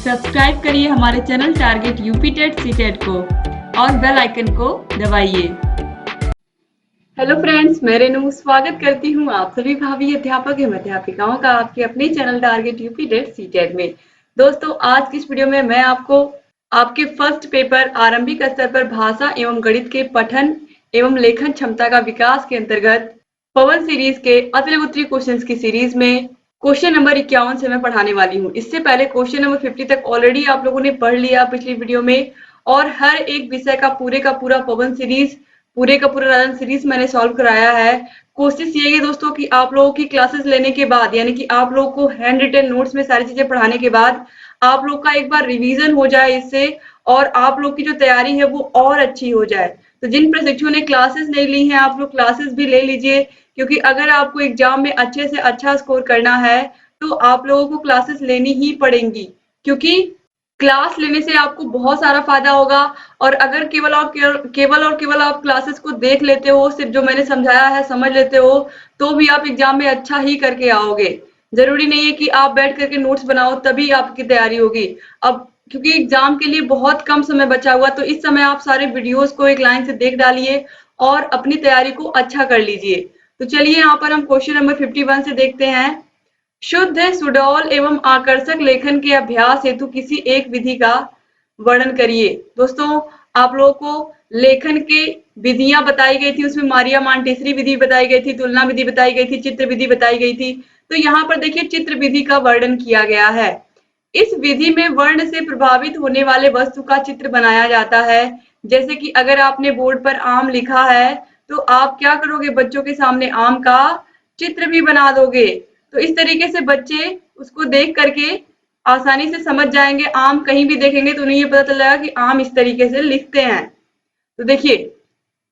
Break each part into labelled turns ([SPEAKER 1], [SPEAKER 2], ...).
[SPEAKER 1] Subscribe करिए हमारे channel target UP TET CTET को और बेल आइकन को दबाइए। हेलो फ्रेंड्स, मैं रेनू स्वागत करती हूँ आप सभी भावी अध्यापक एवं अध्यापिकाओं का आपके अपने channel target UP TET CTET में। दोस्तों, आज की इस वीडियो में मैं आपको आपके फर्स्ट पेपर आरंभिक स्तर पर भाषा एवं गणित के पठन एवं लेखन क्षमता का विकास के अंतर्गत पवन सीरीज के अति उत्तरी क्वेश्चंस की सीरीज में क्वेश्चन नंबर 51 से मैं पढ़ाने वाली हूँ। इससे पहले क्वेश्चन नंबर 50 तक ऑलरेडी आप लोगों ने पढ़ लिया पिछली वीडियो में, और हर एक विषय का पूरा पवन सीरीज, पूरे का पूरा राजन सीरीज मैंने सॉल्व कराया है। कोशिश ये है दोस्तों कि आप लोगों की क्लासेस लेने के बाद, यानी कि आप लोगों को हैंड रिटन नोट्स में सारी चीजें पढ़ाने के बाद आप लोग का एक बार रिवीजन हो जाए इससे, और आप लोग की जो तैयारी है वो और अच्छी हो जाए। तो जिन प्रशिक्षुओं ने क्लासेस नहीं ली हैं, आप लोग क्लासेस भी ले लीजिए, क्योंकि अगर आपको एग्जाम में अच्छे से अच्छा स्कोर करना है तो आप लोगों को क्लासेस लेनी ही पड़ेंगी, क्योंकि क्लास लेने से आपको बहुत सारा फायदा होगा। और अगर केवल आप क्लासेस को देख लेते हो, सिर्फ जो मैंने समझाया है समझ लेते हो, तो भी आप एग्जाम में अच्छा ही करके आओगे। जरूरी नहीं है कि आप बैठ करके नोट्स बनाओ तभी आपकी तैयारी होगी। अब क्योंकि एग्जाम के लिए बहुत कम समय बचा हुआ, तो इस समय आप सारे वीडियोस को एक लाइन से देख डालिए और अपनी तैयारी को अच्छा कर लीजिए। तो चलिए यहाँ पर हम क्वेश्चन नंबर 51 से देखते हैं। शुद्ध, सुडौल एवं आकर्षक लेखन के अभ्यास हेतु किसी एक विधि का वर्णन करिए। दोस्तों, आप लोगों को लेखन के विधियां बताई गई थी, उसमें मारिया मांटेसरी विधि बताई गई थी, तुलना विधि बताई गई थी, चित्र विधि बताई गई थी। तो यहाँ पर देखिए चित्र विधि का वर्णन किया गया है। इस विधि में वर्ण से प्रभावित होने वाले वस्तु का चित्र बनाया जाता है। जैसे कि अगर आपने बोर्ड पर आम लिखा है तो आप क्या करोगे, बच्चों के सामने आम का चित्र भी बना दोगे। तो इस तरीके से बच्चे उसको देख करके आसानी से समझ जाएंगे। आम कहीं भी देखेंगे तो उन्हें ये पता चल जाएगा कि आम इस तरीके से लिखते हैं। तो देखिए,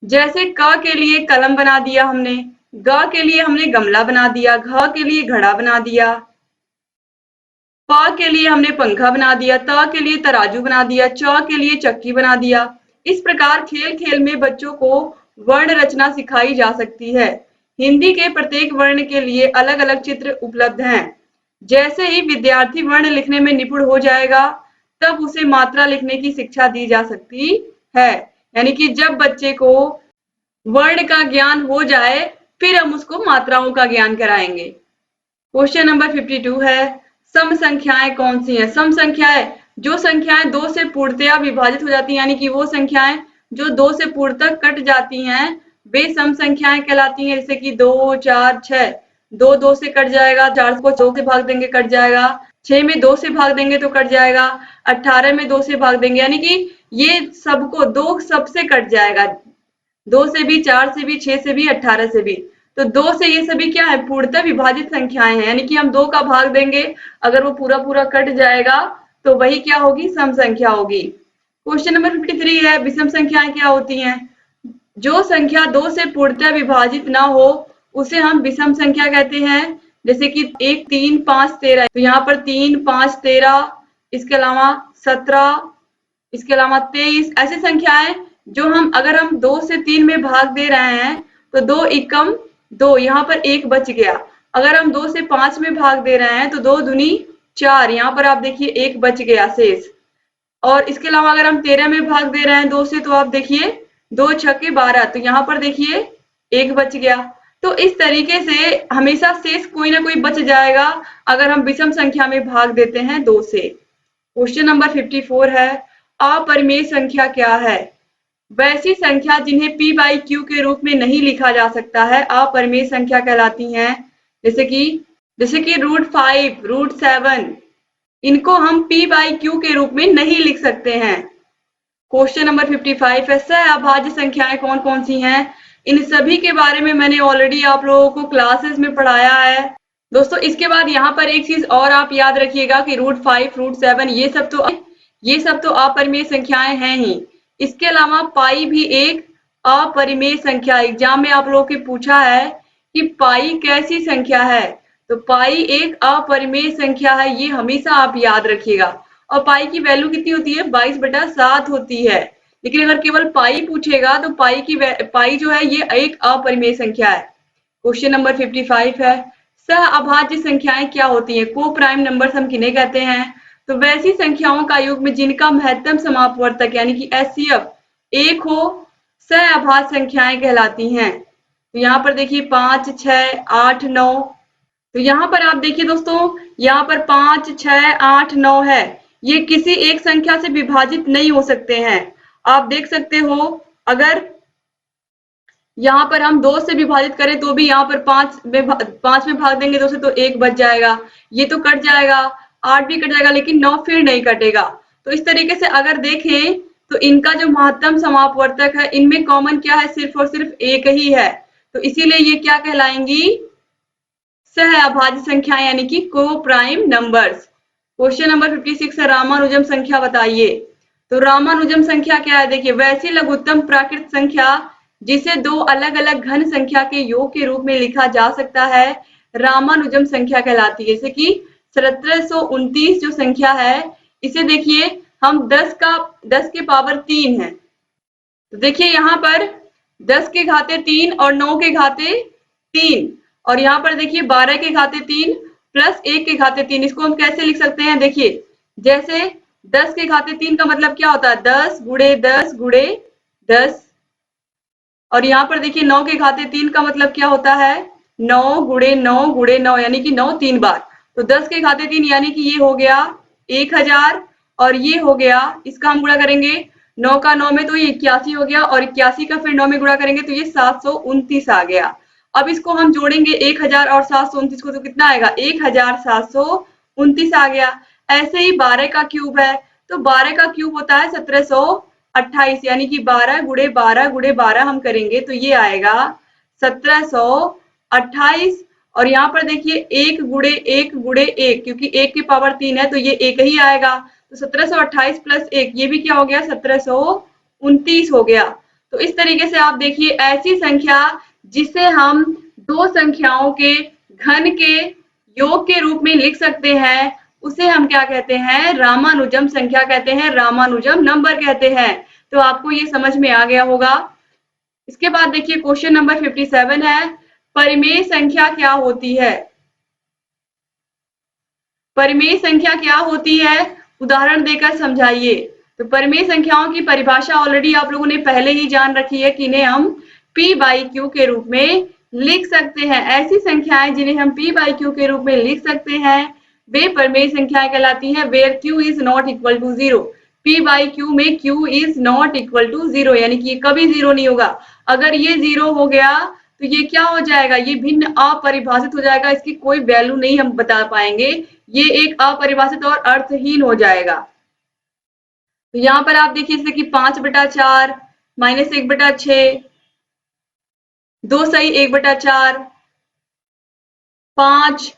[SPEAKER 1] जैसे क के लिए कलम बना दिया हमने, ग के लिए हमने गमला बना दिया, घ के लिए घड़ा बना दिया, प के लिए हमने पंखा बना दिया, त के लिए तराजू बना दिया, च के लिए चक्की बना दिया। इस प्रकार खेल खेल में बच्चों को वर्ण रचना सिखाई जा सकती है। हिंदी के प्रत्येक वर्ण के लिए अलग अलग चित्र उपलब्ध हैं। जैसे ही विद्यार्थी वर्ण लिखने में निपुण हो जाएगा, तब उसे मात्रा लिखने की शिक्षा दी जा सकती है। यानी कि जब बच्चे को वर्ण का ज्ञान हो जाए, फिर हम उसको मात्राओं का ज्ञान कराएंगे। क्वेश्चन नंबर 52 है, सम संख्याएं कौन सी हैं? सम संख्याएं जो संख्याएं 2 से पूर्णतया विभाजित हो जाती हैं, यानी कि वो संख्याएं जो 2 से पूर्णतः कट जाती हैं, वे सम संख्याएं कहलाती हैं। जैसे कि 2, 4, 6, 2 2 से कट जाएगा, 4 को 2 से भाग देंगे कट जाएगा, 6 में 2 से भाग देंगे तो कट जाएगा, 18 में 2 से भाग देंगे, यानी कि ये सबको 2 सबसे कट जाएगा, 2 से भी, 4 से भी, 6 से भी, 18 से भी। तो 2 से ये सभी क्या है, पूर्णतः विभाजित संख्याएं हैं, यानी कि हम 2 का भाग देंगे, अगर वो पूरा कट जाएगा तो वही क्या होगी, सम संख्या होगी। क्वेश्चन नंबर 53 है, विषम संख्याएं क्या होती हैं? जो संख्या 2 से पूर्णतः विभाजित ना हो उसे हम विषम संख्या कहते हैं। जैसे कि 1, 3, 5, 13, तो यहाँ पर 3, 5, 13, इसके अलावा 17, इसके अलावा 23, ऐसी संख्याएं जो अगर हम 2 से 3 में भाग दे रहे हैं तो 2 एकम 2, यहाँ पर 1 बच गया। अगर हम 2 से 5 में भाग दे रहे हैं तो 2 दूनी 4, यहाँ पर आप देखिए 1 बच गया शेष। और इसके अलावा अगर हम 13 में भाग दे रहे हैं 2 से, तो आप देखिए 2 छक्के 12, तो यहाँ पर देखिए 1 बच गया। तो इस तरीके से हमेशा शेष कोई ना कोई बच जाएगा अगर हम विषम संख्या में भाग देते हैं 2 से। क्वेश्चन नंबर 54 है, अपरिमेय संख्या क्या है? वैसी संख्या जिन्हें p/q के रूप में नहीं लिखा जा सकता है अपरिमेय संख्या कहलाती हैं। जैसे कि √5, √7, इनको हम p/q के रूप में नहीं लिख सकते हैं। क्वेश्चन नंबर 55 है, सहअभाज्य संख्याएं कौन कौन सी हैं? इन सभी के बारे में मैंने ऑलरेडी आप लोगों को क्लासेस में पढ़ाया है। दोस्तों, इसके बाद यहाँ पर एक चीज और आप याद रखिएगा कि √5, √7 ये सब तो अपरिमेय संख्याएं हैं ही। इसके अलावा पाई भी एक अपरिमेय संख्या, एग्जाम में आप लोगों के पूछा है कि पाई कैसी संख्या है, तो पाई एक अपरिमेय संख्या है, ये हमेशा आप याद रखिएगा। और पाई की वैल्यू कितनी होती है, 22/7 होती है। लेकिन अगर केवल पाई पूछेगा तो पाई जो है ये एक अपरिमेय संख्या है। क्वेश्चन नंबर 55 है, सहअभाज्य संख्याएं क्या होती हैं? को प्राइम नंबर्स हम किन्हें कहते हैं? तो वैसी संख्याओं का युग्म जिनका महत्तम समापवर्तक यानी कि HCF 1 हो सहअभाज्य संख्याएं कहलाती हैं। तो यहाँ पर देखिए 5, 6, 8, 9। तो यहाँ पर आप देखिए दोस्तों, यहाँ पर 5, 6, 8, 9 है। ये किसी एक संख्या से विभाजित नहीं हो सकते हैं। आप देख सकते हो, अगर यहाँ पर हम 2 से विभाजित करें तो भी यहाँ पर 5 में भाग देंगे 2 से तो 1 बच जाएगा, ये तो कट जाएगा, 8 भी कट जाएगा, लेकिन 9 फिर नहीं कटेगा। तो इस तरीके से अगर देखें तो इनका जो महत्तम समापवर्तक है, इनमें कॉमन क्या है, सिर्फ और सिर्फ 1 ही है। तो इसीलिए ये क्या कहलाएंगी, सहअभाज्य संख्या यानी कि को प्राइम नंबर्स। क्वेश्चन नंबर 56 है, रामानुजम संख्या बताइए। तो रामानुजम संख्या क्या है, देखिए वैसी लघुत्तम प्राकृत संख्या जिसे 2 अलग अलग घन संख्या के योग के रूप में लिखा जा सकता है, रामानुजम संख्या कहलाती है। जैसे कि 1729 जो संख्या है, इसे देखिए हम 10 के पावर 3 है। तो देखिए यहाँ पर 10 के घाते 3 और 9 के घाते 3, और यहाँ पर देखिए 12 के घाते 3 प्लस 1 के घाते 3। इसको हम कैसे लिख सकते हैं, देखिए जैसे 10 के घाते 3 का मतलब क्या होता है, 10 गुणे 10 गुणे 10। और यहाँ पर देखिए 9 के घाते 3 का मतलब क्या होता है, 9 गुणे 9 गुणे 9, यानी कि 9 3 बार। तो 10 के घाते 3 यानी कि ये हो गया 1000, और ये हो गया, इसका हम गुणा करेंगे 9 का 9 में तो ये 81 हो गया, और 81 का फिर 9 में गुणा करेंगे तो ये 729 आ गया। अब इसको हम जोड़ेंगे 1000 और 729 को, तो कितना आएगा, 1729 आ गया। ऐसे ही 12 का क्यूब है, तो 12 का क्यूब होता है 1728, यानी कि 12 गुणे 12 गुणे 12 हम करेंगे तो ये आएगा 1728। और यहाँ पर देखिए 1 गुणे 1 गुणे 1, क्योंकि 1 की पावर 3 है तो ये 1 ही आएगा। तो 1728 प्लस 1, ये भी क्या हो गया, 1729 हो गया। तो इस तरीके से आप देखिए ऐसी संख्या जिसे हम 2 संख्याओं के घन के योग के रूप में लिख सकते हैं, उसे हम क्या कहते हैं, रामानुजम संख्या कहते हैं, रामानुजम नंबर कहते हैं। तो आपको ये समझ में आ गया होगा। इसके बाद देखिए क्वेश्चन नंबर 57 है, परिमेय संख्या क्या होती है। परिमेय संख्या क्या होती है, उदाहरण देकर समझाइए। तो परिमेय संख्याओं की परिभाषा ऑलरेडी आप लोगों ने पहले ही जान रखी है कि इन्हें हम P/Q के रूप में लिख सकते हैं। ऐसी संख्याएं जिन्हें हम P/Q के रूप में लिख सकते हैं वे परिमेय संख्याएं कहलाती हैं, where Q is not equal to 0। P/Q में Q is not equal to 0, यानी कि ये कभी 0 नहीं होगा। अगर ये 0 हो गया तो ये क्या हो जाएगा, ये भिन्न अपरिभाषित हो जाएगा, इसकी कोई वैल्यू नहीं हम बता पाएंगे, ये एक अपरिभाषित और अर्थहीन हो जाएगा। तो यहाँ पर आप देखिए जैसे कि 5/4 माइनस 1/6, 2 सही 1/4, 5,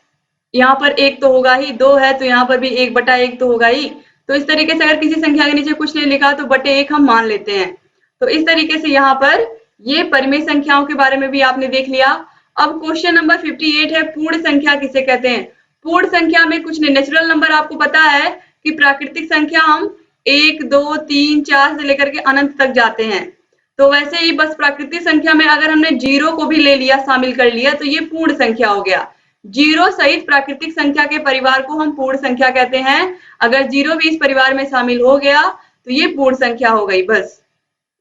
[SPEAKER 1] यहाँ पर 1 तो होगा ही, 2 है तो यहाँ पर भी 1/1 तो होगा ही। तो इस तरीके से अगर किसी संख्या के नीचे कुछ नहीं लिखा तो बटे 1 हम मान लेते हैं। तो इस तरीके से यहाँ पर ये परिमेय संख्याओं के बारे में भी आपने देख लिया। अब क्वेश्चन नंबर 58 है, पूर्ण संख्या किसे कहते हैं। पूर्ण संख्या में कुछ नहीं, नेचुरल नंबर आपको पता है कि प्राकृतिक संख्या हम 1, 2, 3, 4 से लेकर के अनंत तक जाते हैं। तो वैसे ही बस प्राकृतिक संख्या में अगर हमने 0 को भी ले लिया, शामिल कर लिया, तो ये पूर्ण संख्या हो गया। 0 सहित प्राकृतिक संख्या के परिवार को हम पूर्ण संख्या कहते हैं। अगर 0 भी इस परिवार में शामिल हो गया तो ये पूर्ण संख्या हो गई, बस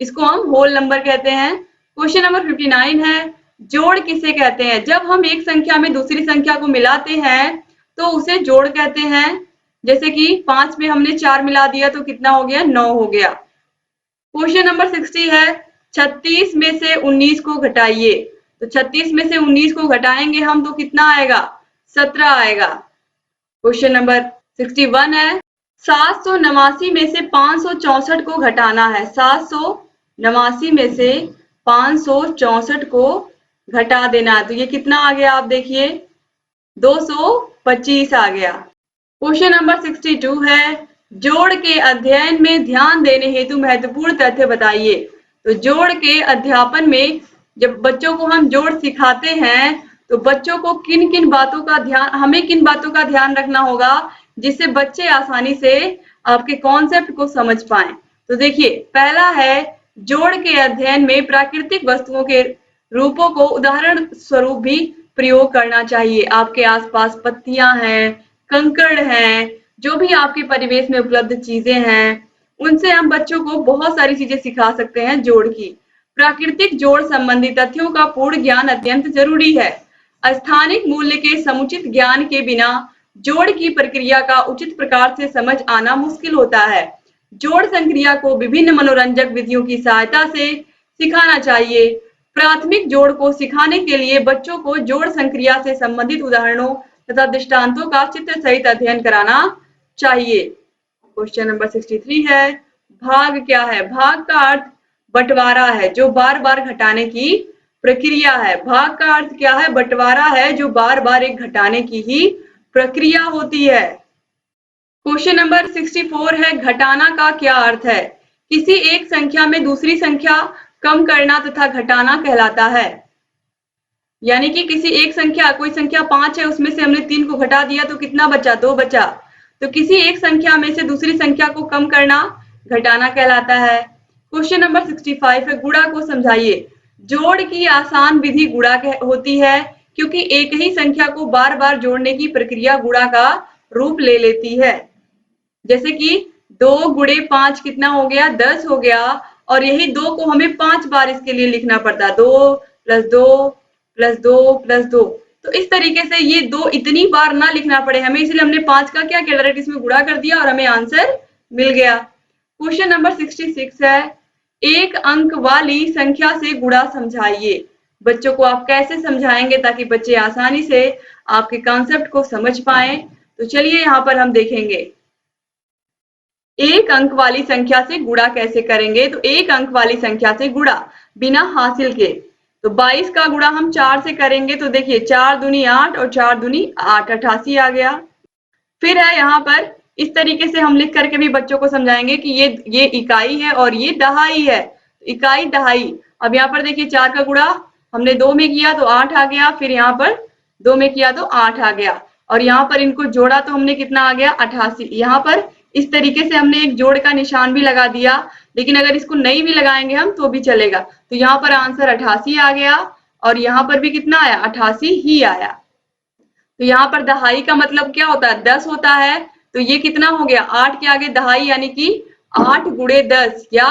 [SPEAKER 1] इसको हम होल नंबर कहते हैं। क्वेश्चन नंबर 59 है, जोड़ किसे कहते हैं। जब हम एक संख्या में दूसरी संख्या को मिलाते हैं तो उसे जोड़ कहते हैं। जैसे कि 5 में हमने 4 मिला दिया तो कितना हो गया, 9 हो गया। क्वेश्चन नंबर 60 है, 36 में से 19 को घटाइए। तो 36 में से 19 को घटाएंगे हम तो कितना आएगा, 17 आएगा। क्वेश्चन नंबर 61 है, 789 में से 564 को घटाना है। 789 में से 564 को घटा देना है, तो ये कितना आ गया, आप देखिए 225 आ गया। क्वेश्चन नंबर 62 है, जोड़ के अध्ययन में ध्यान देने हेतु महत्वपूर्ण तथ्य बताइए। तो जोड़ के अध्यापन में जब बच्चों को हम जोड़ सिखाते हैं तो बच्चों को किन किन बातों का ध्यान, हमें किन बातों का ध्यान रखना होगा जिससे बच्चे आसानी से आपके कॉन्सेप्ट को समझ पाएं। तो देखिए पहला है, जोड़ के अध्ययन में प्राकृतिक वस्तुओं के रूपों को उदाहरण स्वरूप भी प्रयोग करना चाहिए। आपके आसपास पत्तियां हैं, कंकड़ हैं, जो भी आपके परिवेश में उपलब्ध चीजें हैं, उनसे हम बच्चों को बहुत सारी चीजें सिखा सकते हैं जोड़ की। प्राकृतिक जोड़ संबंधी तथ्यों का पूर्ण ज्ञान अत्यंत जरूरी है। स्थानिक मूल्य के समुचित ज्ञान के बिना जोड़ की प्रक्रिया का उचित प्रकार से समझ आना मुश्किल होता है। जोड़ संक्रिया को विभिन्न मनोरंजक विधियों की सहायता से सिखाना चाहिए। प्राथमिक जोड़ को सिखाने के लिए बच्चों को जोड़ संक्रिया से संबंधित उदाहरणों तथा दृष्टांतों का चित्र सहित अध्ययन कराना चाहिए। क्वेश्चन नंबर 63 है, भाग क्या है? भाग का अर्थ बंटवारा है, जो बार बार घटाने की प्रक्रिया है। भाग का अर्थ क्या है? बंटवारा है, जो बार बार एक घटाने की ही प्रक्रिया होती है। क्वेश्चन नंबर 64 है, घटाना का क्या अर्थ है? किसी एक संख्या में दूसरी संख्या कम करना तथा घटाना कहलाता है। यानी कि किसी एक संख्या, कोई संख्या 5 है, उसमें से हमने 3 को घटा दिया तो कितना बचा? 2 बचा। तो किसी एक संख्या में से दूसरी संख्या को कम करना घटाना कहलाता है। क्वेश्चन नंबर 65 है, गुणा को समझाइए। जोड़ की आसान विधि गुणा होती है, क्योंकि एक ही संख्या को बार बार जोड़ने की प्रक्रिया गुणा का रूप ले लेती है। जैसे कि 2 गुणे 5 कितना हो गया? 10 हो गया। और यही 2 को हमें 5 बार इसके लिए लिखना पड़ता है। 2 + 2 + 2 + 2। तो इस तरीके से ये 2 इतनी बार ना लिखना पड़े हमें, इसलिए हमने 5 का क्या किया? डायरेक्ट इसमें गुणा कर दिया और हमें आंसर मिल गया। क्वेश्चन नंबर 66 है, एक अंक वाली संख्या से गुणा समझाइए। बच्चों को आप कैसे समझाएंगे ताकि बच्चे आसानी से आपके कॉन्सेप्ट को समझ पाए? तो चलिए यहाँ पर हम देखेंगे एक अंक वाली संख्या से गुणा कैसे करेंगे। तो एक अंक वाली संख्या से गुणा बिना हासिल के, तो 22 का गुणा हम 4 से करेंगे। तो देखिए 4 दूनी 8 और 4 दूनी 8, 88 आ गया। फिर है यहाँ पर इस तरीके से हम लिख करके भी बच्चों को समझाएंगे कि ये इकाई है और ये दहाई है। इकाई दहाई। अब यहाँ पर देखिए 4 का गुणा हमने 2 में किया तो 8 आ गया, फिर यहाँ पर 2 में किया तो 8 आ गया, और यहाँ पर इनको जोड़ा तो हमने कितना आ गया? 88। यहाँ पर इस तरीके से हमने एक जोड़ का निशान भी लगा दिया, लेकिन अगर इसको नहीं भी लगाएंगे हम तो भी चलेगा। तो यहाँ पर आंसर 88 आ गया, और यहाँ पर भी कितना आया? 88 ही आया। तो यहाँ पर दहाई का मतलब क्या होता है? 10 होता है। तो ये कितना हो गया? 8 के आगे दहाई, यानी कि 8 गुणे 10 या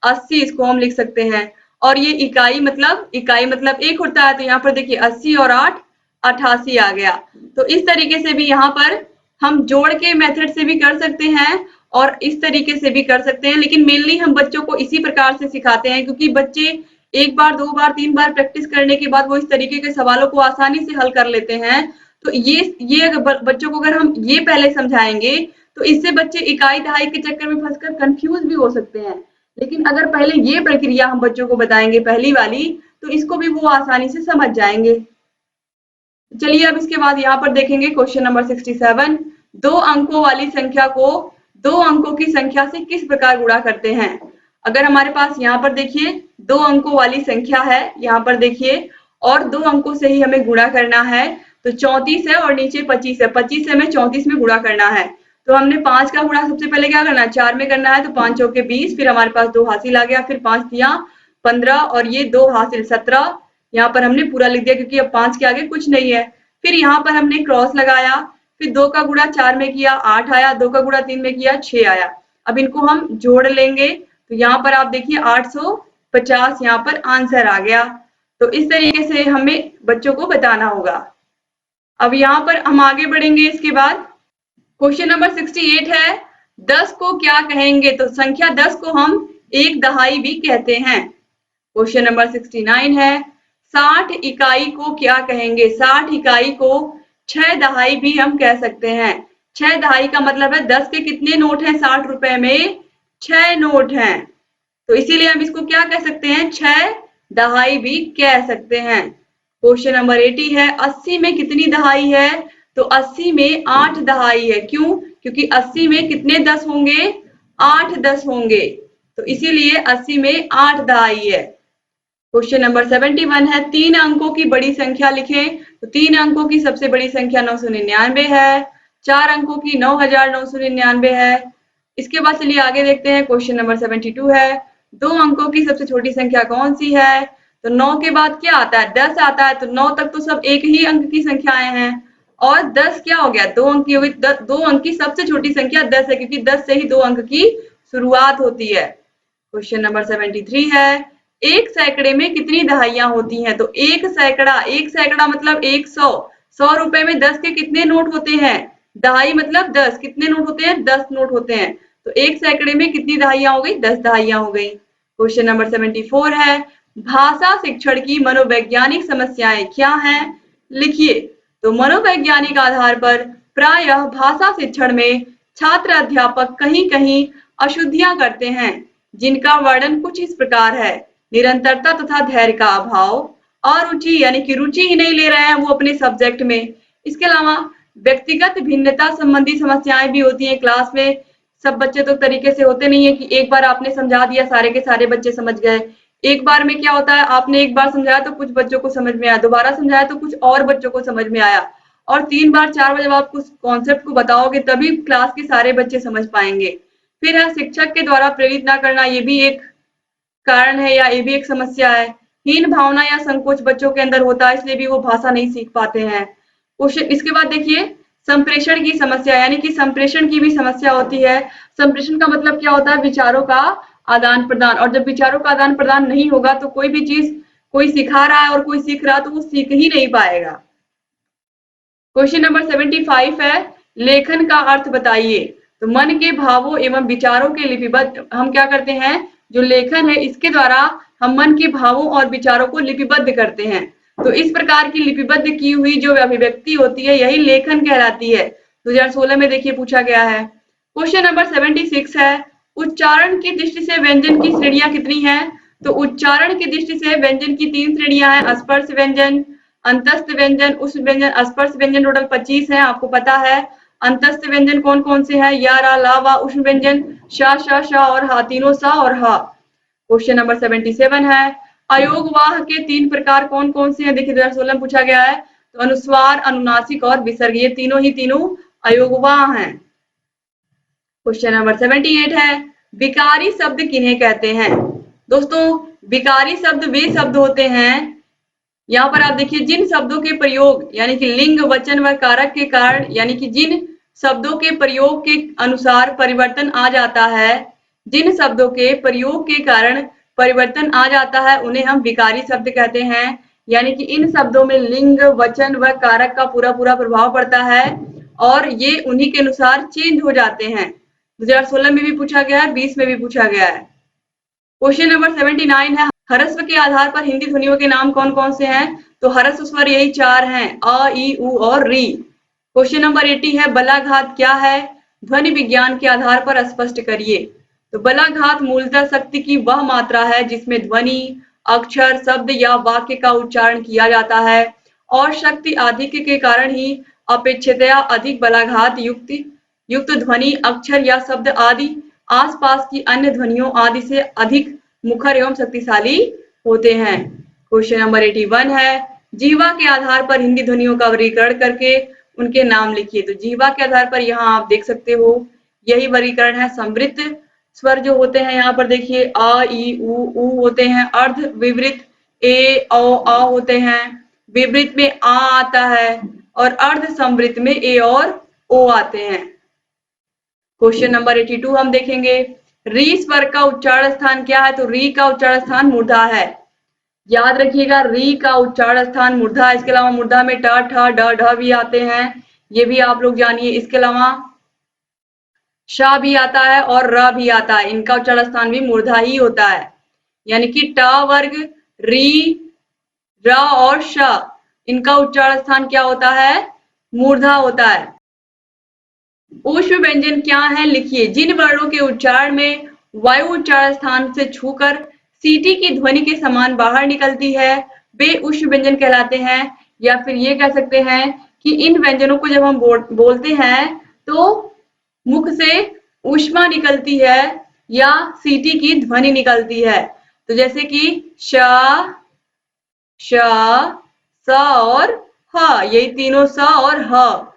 [SPEAKER 1] 80 इसको हम लिख सकते हैं। और ये इकाई मतलब 1 होता है। तो यहाँ पर देखिए 80 और 8 88 आ गया। तो इस तरीके से भी यहाँ पर हम जोड़ के मेथड से भी कर सकते हैं और इस तरीके से भी कर सकते हैं, लेकिन मेनली हम बच्चों को इसी प्रकार से सिखाते हैं, क्योंकि बच्चे 1 बार 2 बार 3 बार प्रैक्टिस करने के बाद वो इस तरीके के सवालों को आसानी से हल कर लेते हैं। तो ये अगर बच्चों को अगर हम ये पहले समझाएंगे तो इससे बच्चे इकाई दहाई के चक्कर में फंसकर कंफ्यूज भी हो सकते हैं। लेकिन अगर पहले ये प्रक्रिया हम बच्चों को बताएंगे पहली वाली, तो इसको भी वो आसानी से समझ जाएंगे। चलिए अब इसके बाद यहाँ पर देखेंगे क्वेश्चन नंबर 67, 2 अंकों वाली संख्या को 2 अंकों की संख्या से किस प्रकार गुणा करते हैं। अगर हमारे पास यहाँ पर देखिए 2 अंकों वाली संख्या है, यहाँ पर देखिए, और 2 अंकों से ही हमें गुणा करना है। तो 34 है और नीचे 25 है, 25 से हमें 34 में गुणा करना है। तो हमने 5 का गुणा सबसे पहले क्या करना है? 4 में करना है। तो 5 चौके 20, फिर हमारे पास 2 हासिल आ गया, फिर 5 दिया 15 और ये 2 हासिल 17। यहाँ पर हमने पूरा लिख दिया क्योंकि अब 5 के आगे कुछ नहीं है। फिर यहाँ पर हमने क्रॉस लगाया, फिर 2 का गुणा 4 में किया 8 आया, 2 का गुणा 3 में किया 6 आया। अब इनको हम जोड़ लेंगे तो यहाँ पर आप देखिए 850 यहाँ पर आंसर आ गया। तो इस तरीके से हमें बच्चों को बताना होगा। अब यहाँ पर हम आगे बढ़ेंगे। इसके बाद क्वेश्चन नंबर 68 है, 10 को क्या कहेंगे। तो संख्या 10 को हम 1 दहाई भी कहते हैं। क्वेश्चन नंबर 69 है, 60 इकाई को क्या कहेंगे। 60 इकाई को 6 दहाई भी हम कह सकते हैं। 6 दहाई का मतलब है 10 के कितने नोट हैं? 60 रुपए में 6 नोट हैं। तो इसीलिए हम इसको क्या कह सकते हैं? 6 दहाई भी कह सकते हैं। क्वेश्चन नंबर 80 है, 80 में कितनी दहाई है। तो 80 में 8 दहाई है। क्यों? क्योंकि 80 में कितने 10 होंगे? 8 10 होंगे। तो इसीलिए 80 में 8 दहाई है। क्वेश्चन नंबर 71 है, 3 अंकों की बड़ी संख्या लिखें। तो 3 अंकों की सबसे बड़ी संख्या 999 है, 4 अंकों की 9999 है। इसके बाद चलिए आगे देखते हैं। क्वेश्चन नंबर 72 है, 2 अंकों की सबसे छोटी संख्या कौन सी है। तो 9 के बाद क्या आता है? 10 आता है। तो 9 तक तो सब एक ही अंक की संख्याएं हैं। और 10 क्या हो गया, 2 अंक की हो गई। 2 अंक की सबसे छोटी संख्या 10 है, क्योंकि 10 से ही 2 अंक की शुरुआत होती है। क्वेश्चन नंबर 73 है, एक सैकड़े में कितनी दहाइयां होती हैं? तो एक सैकड़ा मतलब 100। 100 रुपए में 10 के कितने नोट होते हैं? दहाई मतलब 10। कितने नोट होते हैं? 10 नोट होते हैं। तो एक सैकड़े में कितनी दहाइयां हो गई? 10 दहाइयां हो गई। क्वेश्चन नंबर 74 है, भाषा शिक्षण की मनोवैज्ञानिक समस्याएं क्या हैं? लिखिए। तो मनोवैज्ञानिक आधार पर प्रायः भाषा शिक्षण में छात्र अध्यापक कहीं कहीं अशुद्धियां करते हैं, जिनका वर्णन कुछ इस प्रकार है। निरंतरता तथा धैर्य का अभाव, अरुचि यानी कि रुचि ही नहीं ले रहे हैं वो अपने सब्जेक्ट में। इसके अलावा व्यक्तिगत भिन्नता संबंधी समस्याएं भी होती हैं क्लास में। सब बच्चे तो तरीके से होते नहीं है कि एक बार आपने समझा दिया सारे के सारे बच्चे समझ गए। एक बार में क्या होता है, आपने एक बार समझाया तो कुछ बच्चों को समझ में आया, दोबारा समझाया तो कुछ और बच्चों को समझ में आया, और 3 बार 4 बार जब आप उस कॉन्सेप्ट को बताओगे तभी क्लास के सारे बच्चे समझ पाएंगे। फिर है शिक्षक के द्वारा प्रेरित ना करना, ये भी एक कारण है या ये भी एक समस्या है। हीन भावना या संकोच बच्चों के अंदर होता है, इसलिए भी वो भाषा नहीं सीख पाते हैं। इसके बाद देखिए संप्रेषण की समस्या, यानी कि संप्रेषण की भी समस्या होती है। संप्रेषण का मतलब क्या होता है? विचारों का आदान प्रदान। और जब विचारों का आदान प्रदान नहीं होगा तो कोई भी चीज कोई सिखा रहा है और कोई सीख रहा है तो वो सीख ही नहीं पाएगा। क्वेश्चन नंबर 75 है, लेखन का अर्थ बताइए। तो मन के भावों एवं विचारों के लिपिबद्ध, हम क्या करते हैं, जो लेखन है इसके द्वारा हम मन के भावों और विचारों को लिपिबद्ध करते हैं। तो इस प्रकार की लिपिबद्ध की हुई जो अभिव्यक्ति होती है यही लेखन कहलाती है। 2016 में देखिए पूछा गया है। क्वेश्चन नंबर 76 है, उच्चारण की दृष्टि से व्यंजन की श्रेणियां कितनी हैं? तो उच्चारण की दृष्टि से व्यंजन की 3 श्रेणियां हैं, स्पर्श व्यंजन, अंतस्थ व्यंजन, उष्ण व्यंजन। स्पर्श व्यंजन टोटल 25 है, आपको पता है। अंतस्थ व्यंजन कौन कौन से हैं? या, रा, ला, वा। उष्ण व्यंजन श, श, श और हा, तीनों सा और हा। क्वेश्चन नंबर 77 है, अयोगवाह के 3 प्रकार कौन कौन से हैं? देखिए 2016 में पूछा गया है। तो अनुस्वार, अनुनासिक और विसर्ग, ये तीनों ही तीनों अयोगवाह हैं। क्वेश्चन नंबर 78 है, विकारी शब्द किन्हें कहते हैं? दोस्तों विकारी शब्द वे शब्द होते हैं, यहाँ पर आप देखिए जिन शब्दों के प्रयोग यानी कि लिंग, वचन व कारक के कारण, यानी कि जिन शब्दों के प्रयोग के अनुसार परिवर्तन आ जाता है, जिन शब्दों के प्रयोग के कारण परिवर्तन आ जाता है उन्हें हम विकारी शब्द कहते हैं। यानी कि इन शब्दों में लिंग, वचन व कारक का पूरा पूरा प्रभाव पड़ता है और ये उन्हीं के अनुसार चेंज हो जाते हैं। 2016 में भी पूछा गया है, 20 में भी पूछा गया है। क्वेश्चन नंबर 79 है, ह्रस्व के आधार पर हिंदी ध्वनियों के नाम कौन कौन से हैं? तो ह्रस्व स्वर यही 4 हैं, अ, ई, उ और री। क्वेश्चन नंबर 80 है, बलाघात क्या है? ध्वनि विज्ञान के आधार पर स्पष्ट करिए। तो बलाघात मूलतः शक्ति की वह मात्रा है जिसमें ध्वनि, अक्षर, शब्द या वाक्य का उच्चारण किया जाता है और शक्ति आधिक्य के कारण ही अपेक्षितया अधिक बलाघात युक्त ध्वनि, अक्षर या शब्द आदि आसपास की अन्य ध्वनियों आदि से अधिक मुखर एवं शक्तिशाली होते हैं। क्वेश्चन नंबर 81 है, जीवा के आधार पर हिंदी ध्वनियों का वर्गीकरण करके उनके नाम लिखिए। तो जीवा के आधार पर यहाँ आप देख सकते हो यही वर्गीकरण है। समृद्ध स्वर जो होते हैं यहाँ पर देखिए अ, ई, उ होते हैं। अर्ध विवृत ए, औ, आ होते हैं। विवृत में आ आता है और अर्ध समृद्ध में ए और ओ आते हैं। क्वेश्चन नंबर 82 हम देखेंगे, री स्वर का उच्चारण स्थान क्या है? तो री का उच्चारण स्थान मूर्धा है। याद रखिएगा री का उच्चारण स्थान मूर्धा। इसके अलावा मूर्धा में ट, ठ, ड, ढ भी आते हैं, ये भी आप लोग जानिए। इसके अलावा श भी आता है और र भी आता है, इनका उच्चारण स्थान भी मूर्धा ही होता है। यानी कि ट वर्ग, री, र और श, इनका उच्चारण स्थान क्या होता है? मूर्धा होता है। ऊष्म व्यंजन क्या है? लिखिए। जिन वर्णों के उच्चारण में वायु उच्चारण स्थान से छूकर सीटी की ध्वनि के समान बाहर निकलती है वे ऊष्म व्यंजन कहलाते हैं। या फिर ये कह सकते हैं कि इन व्यंजनों को जब हम बोलते हैं तो मुख से ऊष्मा निकलती है या सीटी की ध्वनि निकलती है। तो जैसे कि श, श, स और ह, यही तीनों स और ह।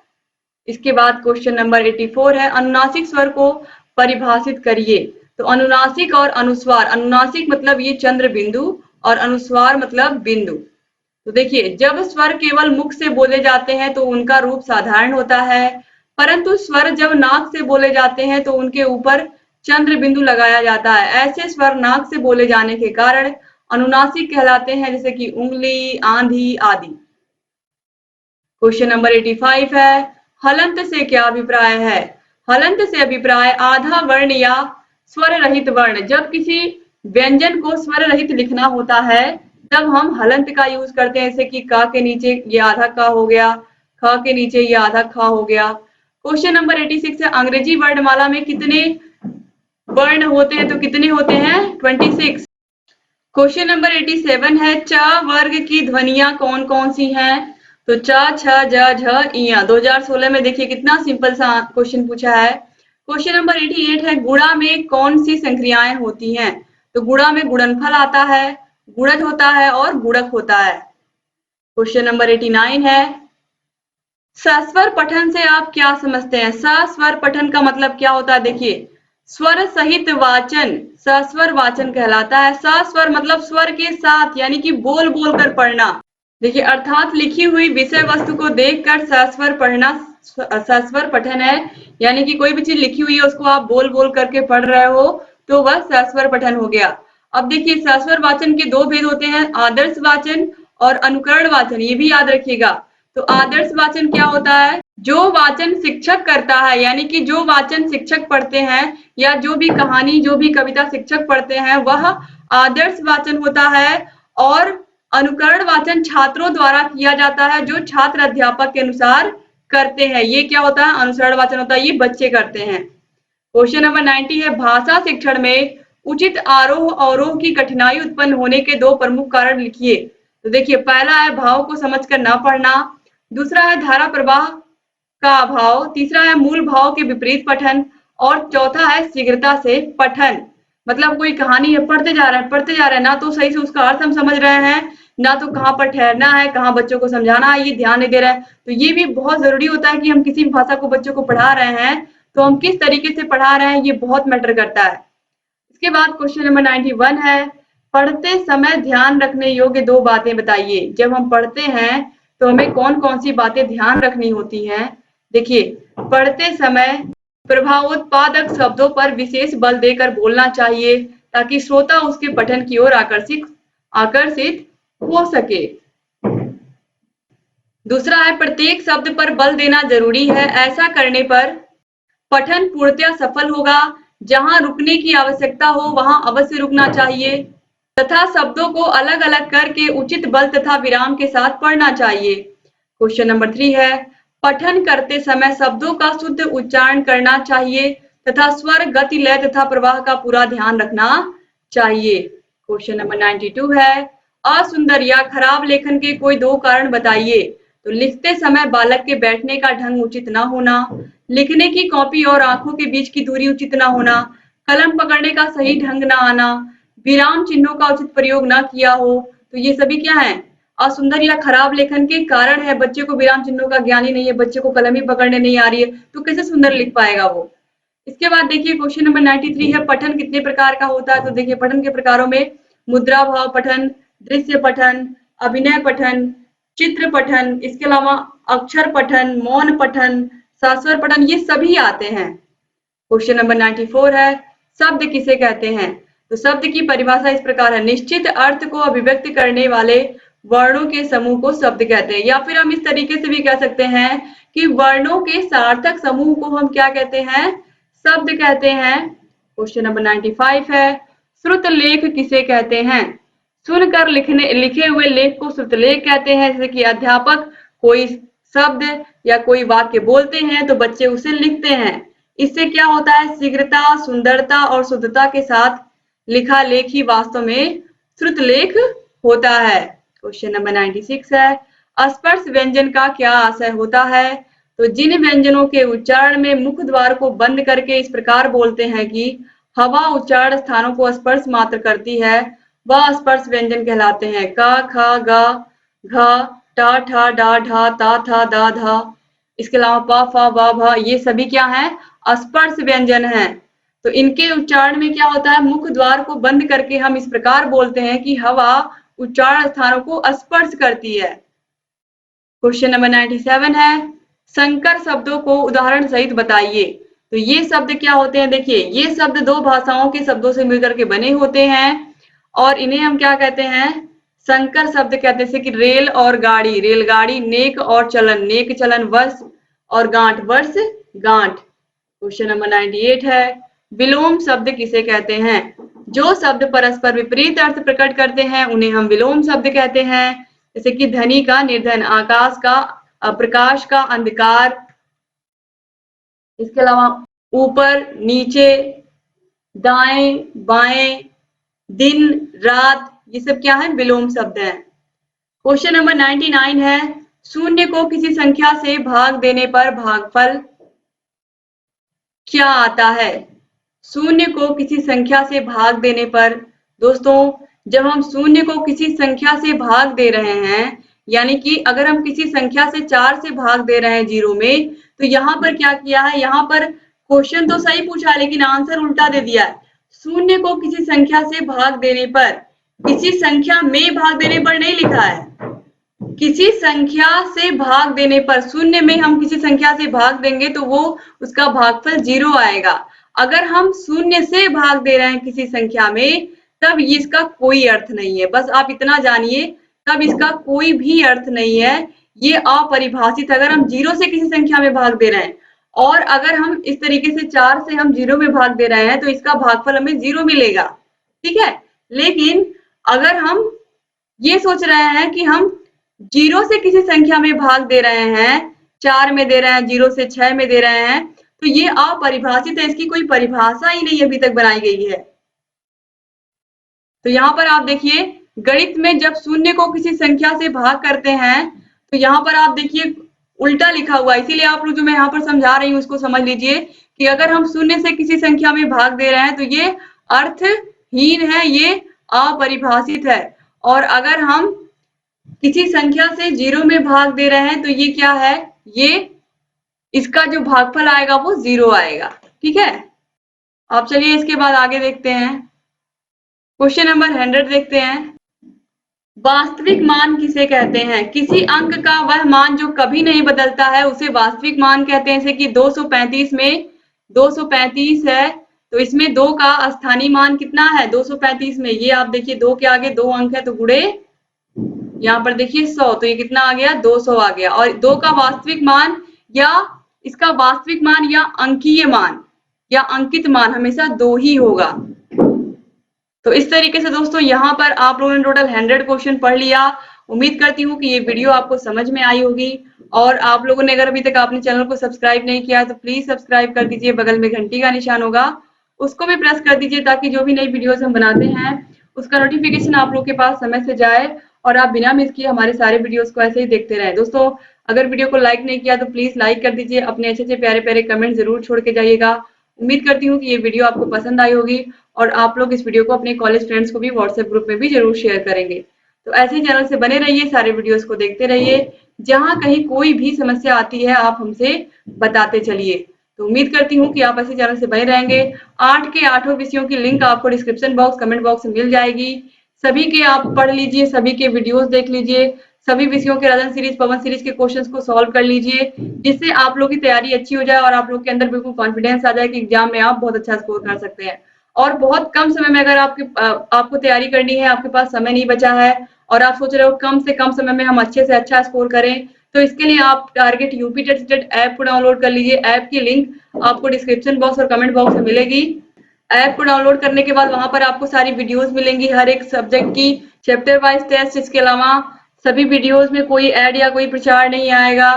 [SPEAKER 1] इसके बाद क्वेश्चन नंबर 84 है, अनुनासिक स्वर को परिभाषित करिए। तो अनुनासिक और अनुस्वार, अनुनासिक मतलब ये चंद्र बिंदु और अनुस्वार मतलब बिंदु। तो देखिए, जब स्वर केवल मुख से बोले जाते हैं तो उनका रूप साधारण होता है, परंतु स्वर जब नाक से बोले जाते हैं तो उनके ऊपर चंद्र बिंदु लगाया जाता है। ऐसे स्वर नाक से बोले जाने के कारण अनुनासिक कहलाते हैं, जैसे कि उंगली, आंधी आदि। क्वेश्चन नंबर 85 है, हलंत से क्या अभिप्राय है? हलंत से अभिप्राय आधा वर्ण या स्वर रहित वर्ण। जब किसी व्यंजन को स्वर रहित लिखना होता है तब हम हलंत का यूज करते हैं, जैसे कि का के नीचे ये आधा का हो गया, ख के नीचे ये आधा ख हो गया। क्वेश्चन नंबर 86 है, अंग्रेजी वर्णमाला में कितने वर्ण होते हैं? तो कितने होते हैं? 26। क्वेश्चन नंबर 87 है, च वर्ग की ध्वनियां कौन कौन सी हैं? तो च, छ, ज, झ, इया। 2016 में देखिए कितना सिंपल सा क्वेश्चन पूछा है। क्वेश्चन नंबर 88 है, गुणा में कौन सी संक्रियाएं होती हैं? तो गुणा में गुणनफल आता है, गुणज होता है और गुणक होता है। क्वेश्चन नंबर 89 है, सस्वर पठन से आप क्या समझते हैं? सस्वर पठन का मतलब क्या होता है? देखिए, स्वर सहित वाचन सस्वर वाचन कहलाता है। सस्वर मतलब स्वर के साथ, यानी कि बोल बोल कर पढ़ना। देखिए, अर्थात लिखी हुई विषय वस्तु को देखकर सस्वर पढ़ना सस्वर पठन है, यानी कि कोई भी चीज लिखी हुई है उसको आप बोल बोल करके पढ़ रहे हो तो वह सस्वर पठन हो गया। अब देखिए, सस्वर वाचन के दो भेद होते हैं, आदर्श वाचन और अनुकरण वाचन, ये भी याद रखिएगा। तो आदर्श वाचन क्या होता है? जो वाचन शिक्षक करता है, यानी कि जो वाचन शिक्षक पढ़ते हैं या जो भी कहानी, जो भी कविता शिक्षक पढ़ते हैं वह आदर्श वाचन होता है। और अनुकरण वाचन छात्रों द्वारा किया जाता है, जो छात्र अध्यापक के अनुसार करते हैं। ये क्या होता है? अनुसरण वाचन होता है, ये बच्चे करते हैं। क्वेश्चन नंबर 90 है, भाषा शिक्षण में उचित आरोह अवरोह की कठिनाई उत्पन्न होने के दो प्रमुख कारण लिखिए। तो देखिए, पहला है भाव को समझकर न पढ़ना, दूसरा है धारा प्रवाह का अभाव, तीसरा है मूल भाव के विपरीत पठन और चौथा है शीघ्रता से पठन। मतलब कोई कहानी है, पढ़ते जा रहे हैं, ना तो सही से उसका अर्थ हम समझ रहे हैं, ना तो कहाँ पर ठहरना है, कहाँ बच्चों को समझाना है, ये ध्यान नहीं दे रहे हैं। तो ये भी बहुत जरूरी होता है कि हम किसी भी भाषा को बच्चों को पढ़ा रहे हैं तो हम किस तरीके से पढ़ा रहे हैं, ये बहुत मैटर करता है। इसके बाद क्वेश्चन नंबर 91 है, पढ़ते समय ध्यान रखने योग्य दो बातें बताइए। जब हम पढ़ते हैं तो हमें कौन कौन सी बातें ध्यान रखनी होती हैं? देखिए, पढ़ते समय प्रभावोत्पादक शब्दों पर विशेष बल देकर बोलना चाहिए ताकि श्रोता उसके पठन की ओर आकर्षित हो सके। दूसरा है, प्रत्येक शब्द पर बल देना जरूरी है, ऐसा करने पर पठन पूर्णतया सफल होगा। जहां रुकने की आवश्यकता हो वहां अवश्य रुकना चाहिए तथा शब्दों को अलग अलग करके उचित बल तथा विराम के साथ पढ़ना चाहिए। क्वेश्चन नंबर 3 है, पठन करते समय शब्दों का शुद्ध उच्चारण करना चाहिए तथा स्वर, गति, लय तथा प्रवाह का पूरा ध्यान रखना चाहिए। क्वेश्चन नंबर 92 है, असुंदर या खराब लेखन के कोई दो कारण बताइए। तो लिखते समय बालक के बैठने का ढंग उचित न होना, लिखने की कॉपी और आंखों के बीच की दूरी उचित न होना, कलम पकड़ने का सही ढंग न आना, विराम चिन्हों का उचित प्रयोग न किया हो। तो ये सभी क्या है? असुंदर या खराब लेखन के कारण है। बच्चे को विराम चिन्हों का ज्ञान ही नहीं है, बच्चे को कलम ही पकड़ने नहीं आ रही है, तो कैसे सुंदर लिख पाएगा वो? इसके बाद देखिए, क्वेश्चन नंबर 93 है, पठन कितने प्रकार का होता है? तो देखिए, पठन के प्रकारों में मुद्रा भाव पठन, दृश्य पठन, अभिनय पठन, चित्र पठन, इसके अलावा अक्षर पठन, मौन पठन, शास्वर पठन, ये सभी आते हैं। क्वेश्चन नंबर 94 है, शब्द किसे कहते हैं? तो शब्द की परिभाषा इस प्रकार है, निश्चित अर्थ को अभिव्यक्त करने वाले वर्णों के समूह को शब्द कहते हैं। या फिर हम इस तरीके से भी कह सकते हैं कि वर्णों के सार्थक समूह को हम क्या कहते हैं? शब्द कहते हैं। क्वेश्चन नंबर 95 है, श्रुत लेख किसे कहते हैं? सुनकर लिखे हुए लेख को श्रुतलेख कहते हैं। जैसे कि अध्यापक कोई शब्द या कोई वाक्य बोलते हैं तो बच्चे उसे लिखते हैं। इससे क्या होता है? शीघ्रता, सुंदरता और शुद्धता के साथ लिखा लेख ही वास्तव में श्रुतलेख होता है। क्वेश्चन नंबर 96 है, स्पर्श व्यंजन का क्या आशय होता है? तो जिन व्यंजनों के उच्चारण में मुख द्वार को बंद करके इस प्रकार बोलते हैं कि हवा उच्चारण स्थानों को स्पर्श मात्र करती है, वह स्पर्श व्यंजन कहलाते हैं। क, ख, ग, घ, ट, ठ, ड, ढ, त, थ, द, ध, इसके अलावा प, फ, ब, भ, ये सभी क्या हैं? स्पर्श व्यंजन हैं। तो इनके उच्चारण में क्या होता है? मुख द्वार को बंद करके हम इस प्रकार बोलते हैं कि हवा उच्चारण स्थानों को स्पर्श करती है। क्वेश्चन नंबर 97 है, संकर शब्दों को उदाहरण सहित बताइए। तो ये शब्द क्या होते हैं? देखिए, ये शब्द दो भाषाओं के शब्दों से मिलकर के बने होते हैं और इन्हें हम क्या कहते हैं? संकर शब्द कहते हैं। जैसे कि रेल और गाड़ी, रेलगाड़ी, नेक और चलन, नेक चलन, वर्ष और गांठ, वर्ष गांठ। क्वेश्चन नंबर 98 है, विलोम शब्द किसे कहते हैं? जो शब्द परस्पर विपरीत अर्थ प्रकट करते हैं उन्हें हम विलोम शब्द कहते हैं। जैसे कि धनी का निर्धन, आकाश का प्रकाश का अंधकार, इसके अलावा ऊपर नीचे, दाएं बाएं, दिन रात, ये सब क्या है? विलोम शब्द है। क्वेश्चन नंबर 99 है, शून्य को किसी संख्या से भाग देने पर भागफल क्या आता है? शून्य को किसी संख्या से भाग देने पर, दोस्तों जब हम शून्य को किसी संख्या से भाग दे रहे हैं, यानी कि अगर हम किसी संख्या से 4 से भाग दे रहे हैं जीरो में, तो यहाँ पर क्या किया है? यहाँ पर क्वेश्चन तो सही पूछा लेकिन आंसर उल्टा दे दिया है। शून्य को किसी संख्या से भाग देने पर, किसी संख्या में भाग देने पर नहीं लिखा है, किसी संख्या से भाग देने पर, शून्य में हम किसी संख्या से भाग देंगे तो वो उसका भागफल 0 आएगा। अगर हम शून्य से भाग दे रहे हैं किसी संख्या में, तब इसका कोई अर्थ नहीं है। बस आप इतना जानिए, तब इसका कोई भी अर्थ नहीं है, ये अपरिभाषित। अगर हम 0 से किसी संख्या में भाग दे रहे हैं और अगर हम इस तरीके से 4 से हम 0 में भाग दे रहे हैं तो इसका भागफल हमें 0 मिलेगा, ठीक है। लेकिन अगर हम ये सोच रहे हैं कि हम 0 से किसी संख्या में भाग दे रहे हैं, 4 में दे रहे हैं, 0 से 6 में दे रहे हैं, तो ये अपरिभाषित है, इसकी कोई परिभाषा ही नहीं अभी तक बनाई गई है। तो यहाँ पर आप देखिए, गणित में जब शून्य को किसी संख्या से भाग करते हैं तो यहाँ पर आप देखिए उल्टा लिखा हुआ है, इसीलिए आप लोग जो मैं यहाँ पर समझा रही हूँ उसको समझ लीजिए कि अगर हम शून्य से किसी संख्या में भाग दे रहे हैं तो ये अर्थहीन है, ये अपरिभाषित है। और अगर हम किसी संख्या से 0 में भाग दे रहे हैं तो ये क्या है? ये इसका जो भागफल आएगा वो 0 आएगा, ठीक है। अब चलिए इसके बाद आगे देखते हैं, क्वेश्चन नंबर 100 देखते हैं। वास्तविक मान किसे कहते हैं? किसी अंक का वह मान जो कभी नहीं बदलता है उसे वास्तविक मान कहते हैं। जैसे कि 235 में 235 है तो इसमें 2 का स्थानीय मान कितना है? 235 में ये आप देखिए 2 के आगे 2 अंक है तो गुणे, यहाँ पर देखिए 100, तो ये कितना आ गया? 200 आ गया। और 2 का वास्तविक मान या इसका वास्तविक मान या अंकीय मान या अंकित मान हमेशा 2 ही होगा। तो इस तरीके से दोस्तों यहाँ पर आप लोगों ने टोटल 100 क्वेश्चन पढ़ लिया। उम्मीद करती हूँ कि ये वीडियो आपको समझ में आई होगी। और आप लोगों ने अगर अभी तक आपने चैनल को सब्सक्राइब नहीं किया तो प्लीज सब्सक्राइब कर दीजिए, बगल में घंटी का निशान होगा उसको भी प्रेस कर दीजिए ताकि जो भी नई वीडियोस हम बनाते हैं उसका नोटिफिकेशन आप लोग के पास समय से जाए और आप बिना मिस किए हमारे सारे वीडियोस को ऐसे ही देखते रहें। दोस्तों अगर वीडियो को लाइक नहीं किया तो प्लीज लाइक कर दीजिए, अपने अच्छे अच्छे प्यारे प्यारे कमेंट जरूर छोड़ के जाइएगा। उम्मीद करती हूँ कि ये वीडियो आपको पसंद आई होगी और आप लोग इस वीडियो को अपने कॉलेज फ्रेंड्स को भी व्हाट्सएप ग्रुप में भी जरूर शेयर करेंगे। तो ऐसे ही चैनल से बने रहिए, सारे वीडियोस को देखते रहिए, जहां कहीं कोई भी समस्या आती है आप हमसे बताते चलिए। तो उम्मीद करती हूँ कि आप ऐसे चैनल से बने रहेंगे। 8 के 8 विषयों की लिंक आपको डिस्क्रिप्शन बॉक्स, कमेंट बॉक्स में मिल जाएगी। सभी के आप पढ़ लीजिए, सभी के वीडियोस देख लीजिए, सभी विषयों के राजन सीरीज, पवन सीरीज के क्वेश्चंस को सॉल्व कर लीजिए, जिससे आप लोग की तैयारी अच्छी हो जाए और आप लोग के अंदर बिल्कुल कॉन्फिडेंस आ जाए कि एग्जाम में आप बहुत अच्छा स्कोर कर सकते हैं। और बहुत कम समय में अगर आपको तैयारी करनी है, आपके पास समय नहीं बचा है और आप सोच रहे हो कम से कम समय में हम अच्छे से अच्छा स्कोर करें, तो इसके लिए आप target UP TET CTET app को डाउनलोड कर लीजिए। ऐप की लिंक आपको डिस्क्रिप्शन बॉक्स और कमेंट बॉक्स में मिलेगी। ऐप को डाउनलोड करने के बाद वहां पर आपको सारी वीडियोस मिलेंगी, हर एक सब्जेक्ट की चैप्टर वाइज टेस्ट। इसके अलावा सभी वीडियोस में कोई ऐड या कोई प्रचार नहीं आएगा।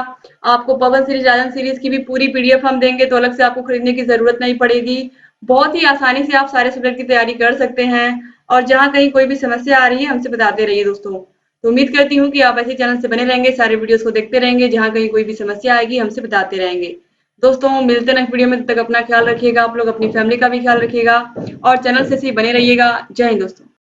[SPEAKER 1] आपको पवन सीरीज, राजन सीरीज की भी पूरी पीडीएफ हम देंगे, तो अलग से आपको खरीदने की जरूरत नहीं पड़ेगी। बहुत ही आसानी से आप सारे सब्जेक्ट की तैयारी कर सकते हैं और जहां कहीं कोई भी समस्या आ रही है हमसे बताते रहिए दोस्तों। तो उम्मीद करती हूँ कि आप ऐसे चैनल से बने रहेंगे, सारे वीडियोस को देखते रहेंगे, जहां कहीं कोई भी समस्या आएगी हमसे बताते रहेंगे। दोस्तों मिलते हैं नेक्स्ट वीडियो में, तब तक अपना ख्याल रखिएगा, आप लोग अपनी फैमिली का भी ख्याल रखिएगा और चैनल से बने रहिएगा। जय हिंद दोस्तों।